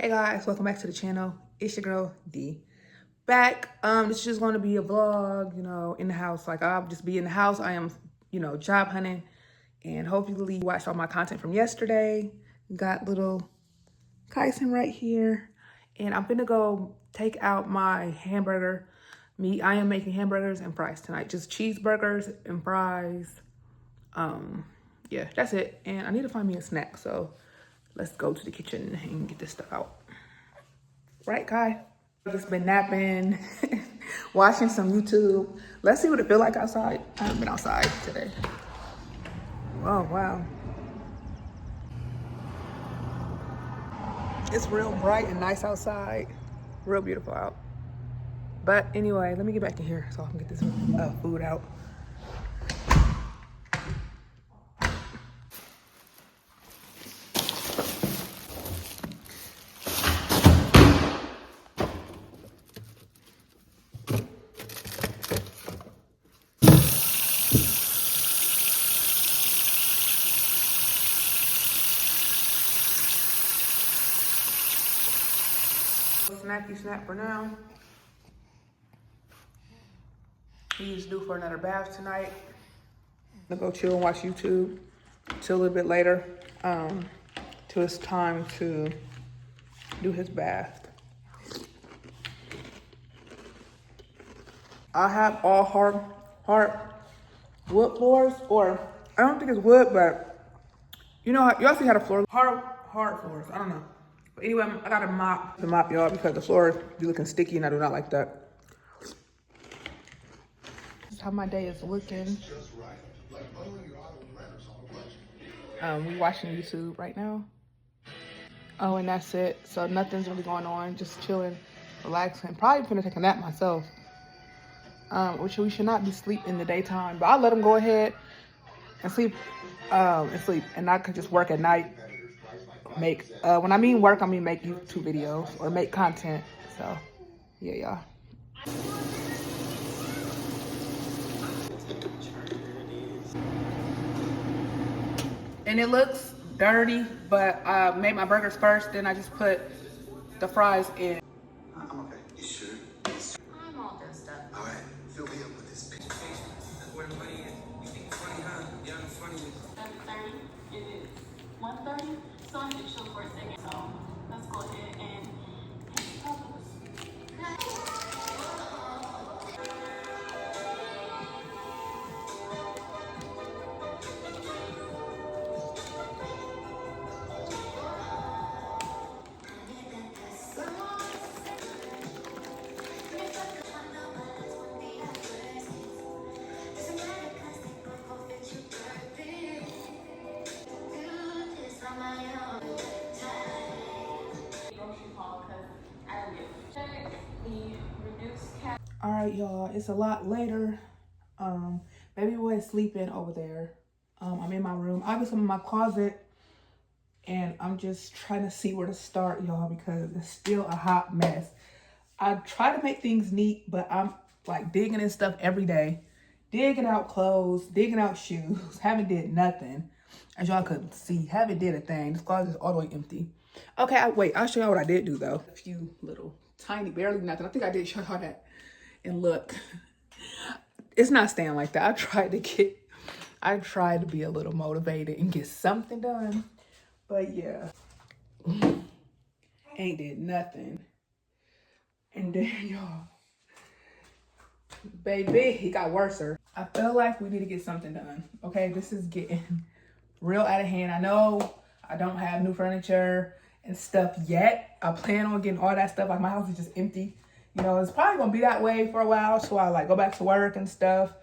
Hey guys, welcome back to the channel. It's your girl D. Back. This is just gonna be a vlog, in the house. Like I'll just be in the house. I am, job hunting. And hopefully you watched all my content from yesterday. Got little Kyson right here. And I'm gonna go take out my hamburger meat. I am making hamburgers and fries tonight. Just cheeseburgers and fries. Yeah, that's it. And I need to find me a snack, so let's go to the kitchen and get this stuff out. Right, Kai? I've just been napping, watching some YouTube. Let's see what it feels like outside. I haven't been outside today. Oh, wow. It's real bright and nice outside. Real beautiful out. But anyway, let me get back in here so I can get this food out. Snacky snack for now. He's due for another bath tonight. I'm gonna go chill and watch YouTube till a little bit later, till it's time to do his bath. I have all hard wood floors, or I don't think it's wood, but you also see how the floor hard floors. I don't know. But anyway, I got a mop to mop y'all because the floor be looking sticky and I do not like that. This is how my day is looking. We watching YouTube right now. Oh, and that's it. So nothing's really going on. Just chilling, relaxing. Probably gonna take a nap myself. Which we should not be sleep in the daytime, but I'll let him go ahead and sleep, and I could just work at night. When I mean work, I mean make YouTube videos or make content. So, yeah, y'all. And it looks dirty, but I made my burgers first, then I just put the fries in. I'm okay. You sure? I'm all dressed up. All right, fill me up with this picture. That's where the money is. You think it's funny, huh? Yeah, it's funny. 7:30. It is 1:30. So I'm gonna chill for a second. So let's go ahead and talk about this. All right, y'all, it's a lot later. Baby boy is sleeping over there. I'm in my room. Obviously, I'm in my closet, and I'm just trying to see where to start, y'all, because it's still a hot mess. I try to make things neat, but I'm like digging in stuff every day. Digging out clothes, digging out shoes. Haven't did nothing. As y'all could see, haven't did a thing. This closet is all the way empty. Okay, wait, I'll show y'all what I did do, though. A few little, tiny, barely nothing. I think I did show y'all that. And look, it's not staying like that. I tried to be a little motivated and get something done. But yeah, ain't did nothing. And then y'all, baby, he got worser. I feel like we need to get something done. Okay, this is getting real out of hand. I know I don't have new furniture and stuff yet. I plan on getting all that stuff. Like my house is just empty. It's probably gonna be that way for a while. So I go back to work and stuff,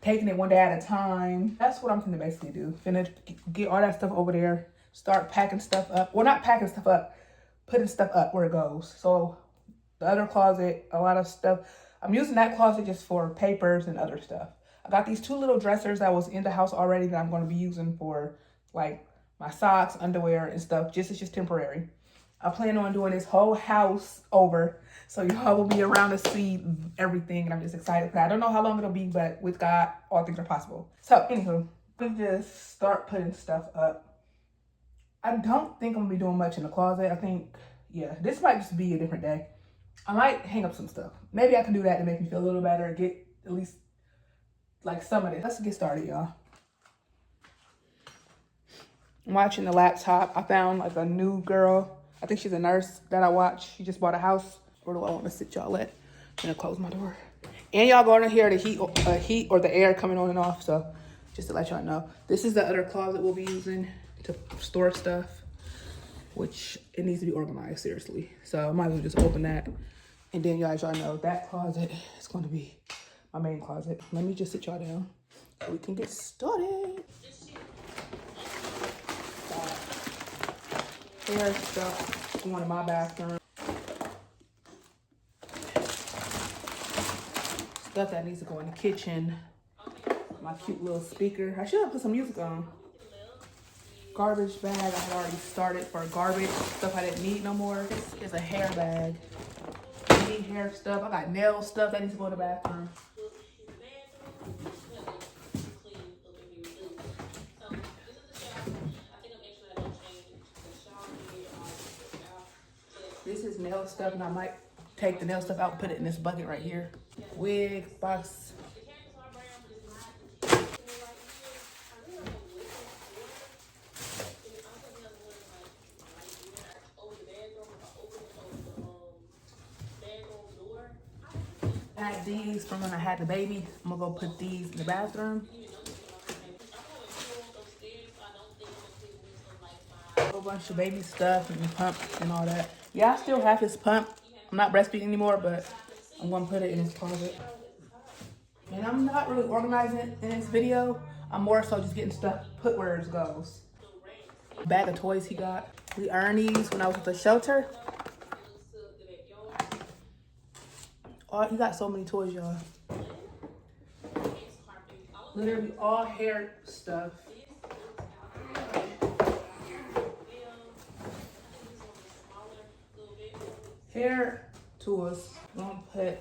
taking it one day at a time. That's what I'm gonna basically do. Finna get all that stuff over there, start packing stuff up. Well, not packing stuff up, putting stuff up where it goes. So the other closet, a lot of stuff. I'm using that closet just for papers and other stuff. I got these two little dressers that was in the house already that I'm gonna be using for like my socks, underwear, and stuff. It's just temporary. I plan on doing this whole house over. So y'all will be around to see everything. And I'm just excited. I don't know how long it'll be, but with God, all things are possible. So anywho, we just start putting stuff up. I don't think I'm gonna be doing much in the closet. I think, yeah, this might just be a different day. I might hang up some stuff. Maybe I can do that to make me feel a little better, get at least like some of this. Let's get started, y'all. I'm watching the laptop. I found like a new girl. I think she's a nurse that I watch. She just bought a house. Where do I want to sit y'all at? I'm gonna close my door. And y'all going to hear the heat or the air coming on and off. So just to let y'all know, this is the other closet we'll be using to store stuff, which it needs to be organized, seriously. So I might as well just open that. And then y'all know that closet is going to be my main closet. Let me just sit y'all down so we can get started. Hair stuff going in my bathroom. Stuff that needs to go in the kitchen. My cute little speaker. I should have put some music on. Garbage bag. I had already started for garbage. Stuff I didn't need no more. This is a hair bag. I need hair stuff. I got nail stuff that needs to go in the bathroom. This is nail stuff, and I might take the nail stuff out and put it in this bucket right here. Wig, box. I had these from when I had the baby. I'm gonna go put these in the bathroom. A whole bunch of baby stuff and pump and all that. Yeah, I still have his pump. I'm not breastfeeding anymore, but I'm gonna put it in his closet. And I'm not really organizing it in this video. I'm more so just getting stuff put where it goes. Bag of toys he got. We earned these when I was at the shelter. Oh, he got so many toys, y'all. Literally all hair stuff. Hair tools. I'm gonna put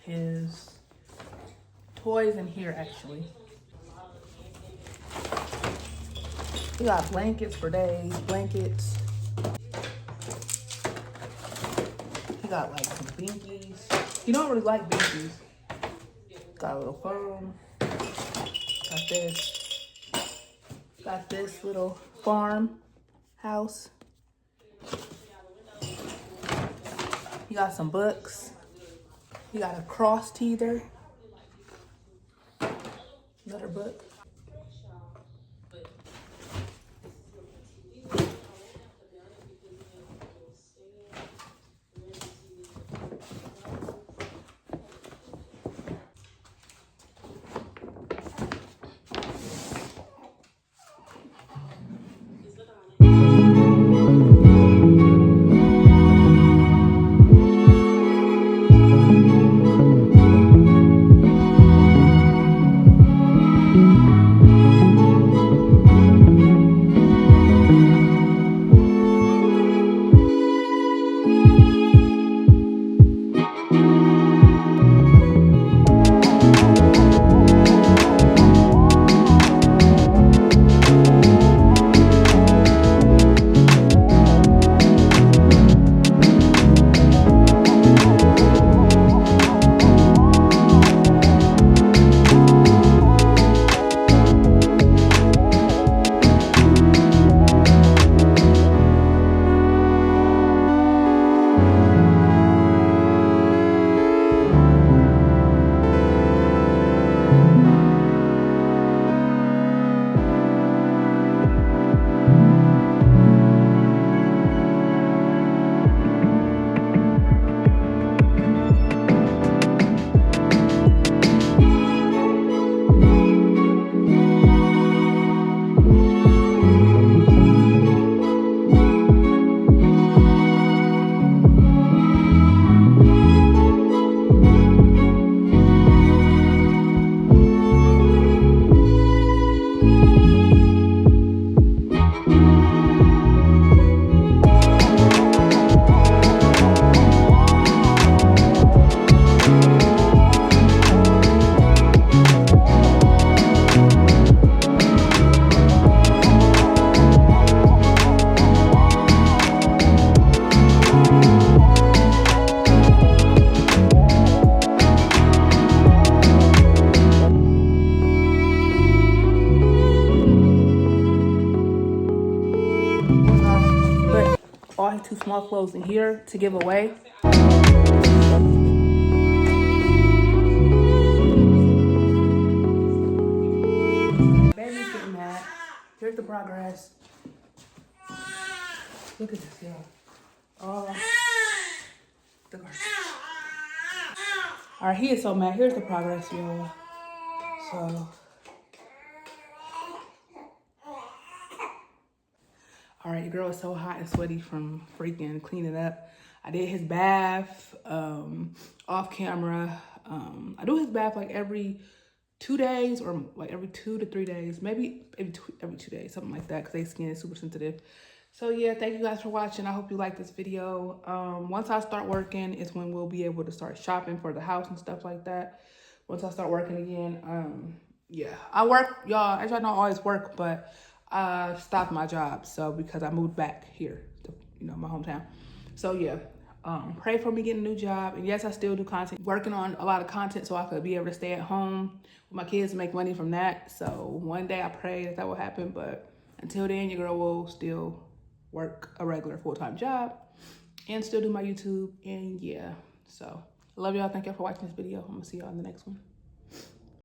his toys in here actually. He got blankets for days, blankets. He got like some binkies. He don't really like binkies. Got a little phone. Got this. Got this little farm house. He got some books. He got a cross teether. Another book. clothes in here to give away. Baby's getting mad. Here's the progress. Look at this, y'all. Oh, the car. All right, he is so mad. Here's the progress, y'all. So, all right, your girl is so hot and sweaty from freaking cleaning up. I did his bath off camera. I do his bath like every 2 days or like every 2 to 3 days, maybe every 2 days, something like that, because their skin is super sensitive. So yeah, thank you guys for watching. I hope you like this video. Once I start working is when we'll be able to start shopping for the house and stuff like that. Once I start working again, yeah, I work, y'all. As y'all know, I always work, but I stopped my job, so because I moved back here to, you know, my hometown. So yeah, pray for me getting a new job. And yes, I still do content, working on a lot of content so I could be able to stay at home with my kids and make money from that. So one day I pray that will happen, but until then, your girl will still work a regular full-time job and still do my YouTube. And yeah, so I love y'all. Thank y'all for watching this video. I'm gonna see y'all in the next one.